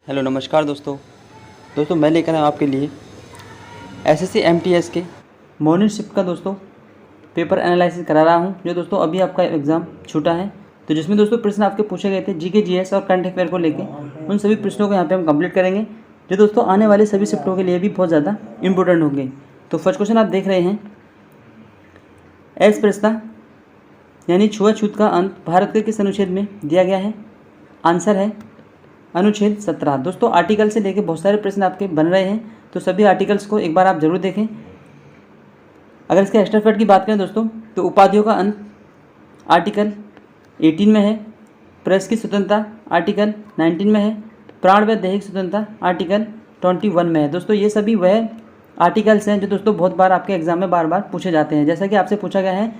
Hello नमस्कार दोस्तों मैं लेकर आया आपके लिए एसएससी एमटीएस के मॉर्निंग शिफ्ट का दोस्तों पेपर एनालिसिस करा रहा हूं। जो दोस्तों अभी आपका एग्ज़ाम छूटा है, तो जिसमें दोस्तों प्रश्न आपके पूछे गए थे जीके जीएस और करंट अफेयर को लेके, उन सभी प्रश्नों को यहाँ पे हम कंप्लीट करेंगे, जो दोस्तों आने वाले सभी शिफ्टों के लिए भी बहुत ज़्यादा इंपॉर्टेंट होंगे। तो फर्स्ट क्वेश्चन आप देख रहे हैं, अस्पृश्यता यानी छुआछूत का अंत भारत के किस अनुच्छेद में दिया गया है? आंसर है अनुच्छेद 17। दोस्तों आर्टिकल से लेके बहुत सारे प्रश्न आपके बन रहे हैं, तो सभी आर्टिकल्स को एक बार आप जरूर देखें। अगर इसके एक्स्ट्रा फैक्ट की बात करें दोस्तों, तो उपाधियों का अंत आर्टिकल 18 में है, प्रेस की स्वतंत्रता आर्टिकल 19 में है, प्राण व दैहिक स्वतंत्रता आर्टिकल 21 में है। दोस्तों ये सभी वह आर्टिकल्स हैं जो दोस्तों बहुत बार आपके एग्जाम में बार बार पूछे जाते हैं। जैसा कि आपसे पूछा गया है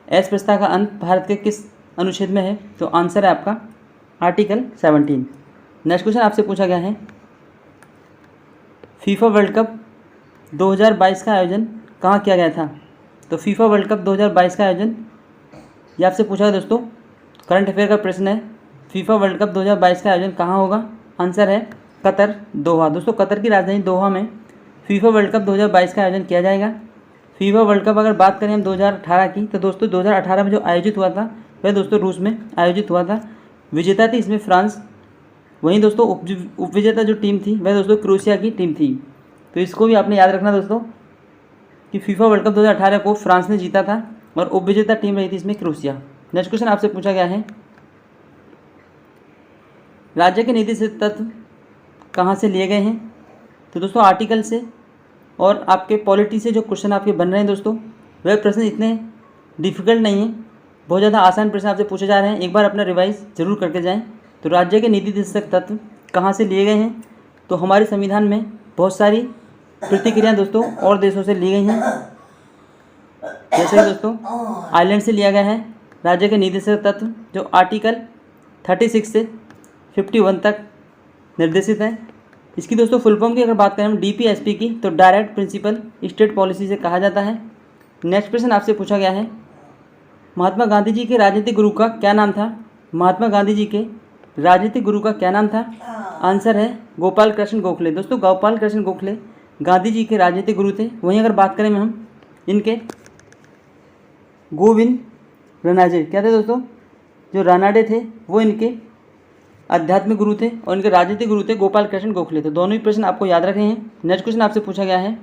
अस्पृश्यता का अंत भारत के किस अनुच्छेद में है, तो आंसर है आपका आर्टिकल 17। नेक्स्ट क्वेश्चन आपसे पूछा गया है, फीफा वर्ल्ड कप 2022 का आयोजन कहाँ किया गया था? तो फीफा वर्ल्ड कप 2022 का आयोजन ये आपसे पूछा है दोस्तों, करंट अफेयर का प्रश्न है। फीफा वर्ल्ड कप 2022 का आयोजन कहाँ होगा? आंसर है कतर, दोहा। दोस्तों कतर की राजधानी दोहा में फीफा वर्ल्ड कप 2022 का आयोजन किया जाएगा। फीफा वर्ल्ड कप अगर बात करें हम 2018 की, तो दोस्तों 2018 में जो आयोजित हुआ था वह दोस्तों रूस में आयोजित हुआ था। विजेता थी इसमें फ्रांस। वहीं दोस्तों उपविजेता जो टीम थी वह दोस्तों क्रोएशिया की टीम थी। तो इसको भी आपने याद रखना दोस्तों कि फीफा वर्ल्ड कप 2018 को फ्रांस ने जीता था और उपविजेता टीम रही थी इसमें क्रोएशिया। नेक्स्ट क्वेश्चन आपसे पूछा गया है, राज्य के नीति से तत्व कहाँ से लिए गए हैं? तो दोस्तों आर्टिकल से और आपके पॉलिटी से जो क्वेश्चन आपके बन रहे हैं दोस्तों, वह प्रश्न इतने डिफिकल्ट नहीं है, बहुत ज़्यादा आसान प्रश्न आपसे पूछे जा रहे हैं। एक बार अपना रिवाइज जरूर करके जाएं। तो राज्य के नीति निर्देशक तत्व कहाँ से लिए गए हैं? तो हमारे संविधान में बहुत सारी प्रतिक्रियाएं दोस्तों और देशों से ली गई हैं। जैसे कि दोस्तों आयरलैंड से लिया गया है राज्य के नीतिनिर्देशक तत्व, जो आर्टिकल 36 से 51 तक निर्देशित है। इसकी दोस्तों फुल फॉर्म की अगर बात करें हम DPSP की, तो डायरेक्ट प्रिंसिपल स्टेट पॉलिसी से कहा जाता है। नेक्स्ट प्रश्न आपसे पूछा गया है, महात्मा गांधी जी के राजनीतिक गुरु का क्या नाम था? महात्मा गांधी जी के राजनीतिक गुरु का क्या नाम था? आंसर है गोपाल कृष्ण गोखले। दोस्तों गोपाल कृष्ण गोखले गांधी जी के राजनीतिक गुरु थे। वहीं अगर बात करें हम इनके गोविंद रनाजे क्या थे दोस्तों, जो रानाडे थे वो इनके आध्यात्मिक गुरु थे और इनके राजनीतिक गुरु थे गोपाल कृष्ण गोखले। तो दोनों ही प्रश्न आपको याद रखे हैं। नेक्स्ट क्वेश्चन आपसे पूछा गया है,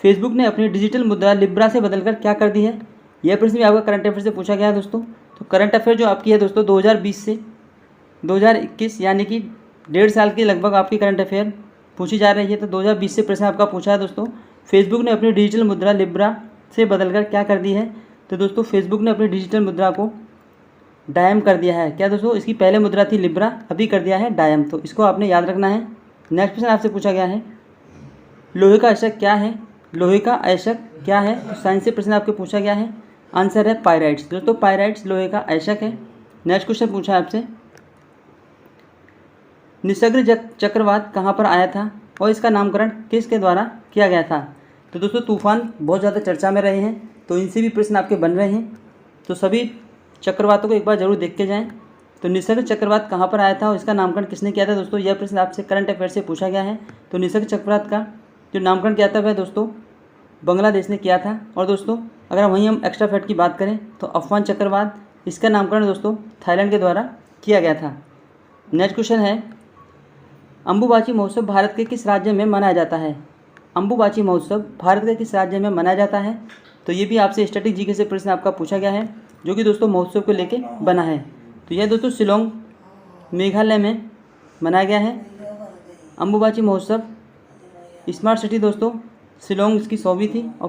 फेसबुक ने अपनी डिजिटल मुद्रा लिब्रा से बदलकर क्या कर दी है? यह प्रश्न भी आपका करंट अफेयर से पूछा गया है दोस्तों। तो करंट अफेयर जो आपकी है दोस्तों 2020 से 2021 यानी कि 1.5 साल की लगभग आपकी करंट अफेयर पूछी जा रही है। तो 2020 से प्रश्न आपका पूछा है दोस्तों, फेसबुक ने अपनी डिजिटल मुद्रा लिब्रा से बदलकर क्या कर दी है? तो दोस्तों फेसबुक ने अपनी डिजिटल मुद्रा को डायम कर दिया है। क्या दोस्तों, इसकी पहले मुद्रा थी लिब्रा, अभी कर दिया है डायम। तो इसको आपने याद रखना है। नेक्स्ट क्वेश्चन आपसे पूछा गया है, लोहे का अयस्क क्या है? लोहे का अयस्क क्या है? तो साइंस से प्रश्न आपके पूछा गया है। आंसर है पायराइट्स। दोस्तों पायराइट्स लोहे का अयस्क है। नेक्स्ट क्वेश्चन पूछा है आपसे, निसर्ग चक्रवात कहाँ पर आया था और इसका नामकरण किसके द्वारा किया गया था? तो दोस्तों तूफान बहुत ज़्यादा चर्चा में रहे हैं, तो इनसे भी प्रश्न आपके बन रहे हैं। तो सभी चक्रवातों को एक बार जरूर देख के जाएँ। तो निसर्ग चक्रवात कहाँ पर आया था और इसका नामकरण किसने किया था? दोस्तों यह प्रश्न आपसे करंट अफेयर से पूछा गया है। तो निसर्ग चक्रवात का जो नामकरण किया था वह दोस्तों बांग्लादेश ने किया था। और दोस्तों अगर वहीं हम एक्स्ट्रा फैक्ट की बात करें, तो अफवान चक्रवात इसका नामकरण दोस्तों थाईलैंड के द्वारा किया गया था। नेक्स्ट क्वेश्चन है, अंबुबाची महोत्सव भारत के किस राज्य में मनाया जाता है? अंबुबाची महोत्सव भारत के किस राज्य में मनाया जाता है? तो ये भी आपसे स्टैटिक जीके से प्रश्न आपका पूछा गया है, जो कि दोस्तों महोत्सव को लेके बना है। तो यह दोस्तों शिलोंग मेघालय में मनाया गया है अंबुबाची महोत्सव। स्मार्ट सिटी दोस्तों शिलोंग इसकी 100वीं थी और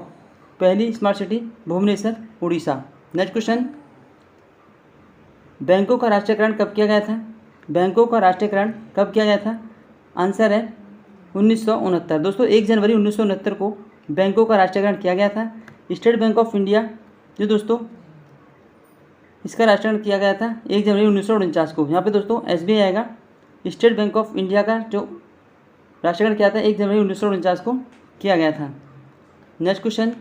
पहली smart city Bhubaneswar Odisha. Next question, बैंकों का राष्ट्रीयकरण कब किया गया था? बैंकों का राष्ट्रीयकरण कब किया गया था? आंसर है 1969। दोस्तों 1 जनवरी 1969 को बैंकों का राष्ट्रीयकरण किया गया था। स्टेट बैंक ऑफ इंडिया जो दोस्तों इसका राष्ट्रीयकरण किया गया था 1 जनवरी 1949 को। यहाँ पे दोस्तों SBI आएगा। स्टेट बैंक ऑफ इंडिया का जो राष्ट्रीयकरण किया था 1 जनवरी 1949 को किया गया था। Next question,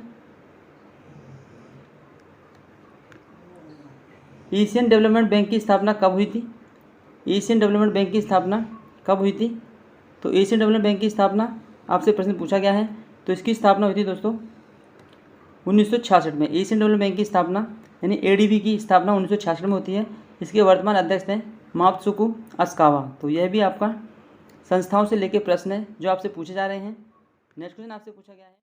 Asian development bank की स्थापना कब हुई थी? एशियन डेवलपमेंट बैंक की स्थापना कब हुई थी? तो एशियन डेवलपमेंट बैंक की स्थापना आपसे प्रश्न पूछा गया है, तो इसकी स्थापना हुई थी दोस्तों 1966 में। एशियन डेवलपमेंट बैंक की स्थापना यानी एडीबी की स्थापना 1966 में होती है। इसके वर्तमान अध्यक्ष हैं मात्सुको असाकावा। तो यह भी आपका संस्थाओं से लेके प्रश्न है जो आपसे पूछे जा रहे हैं। नेक्स्ट क्वेश्चन आपसे पूछा गया है।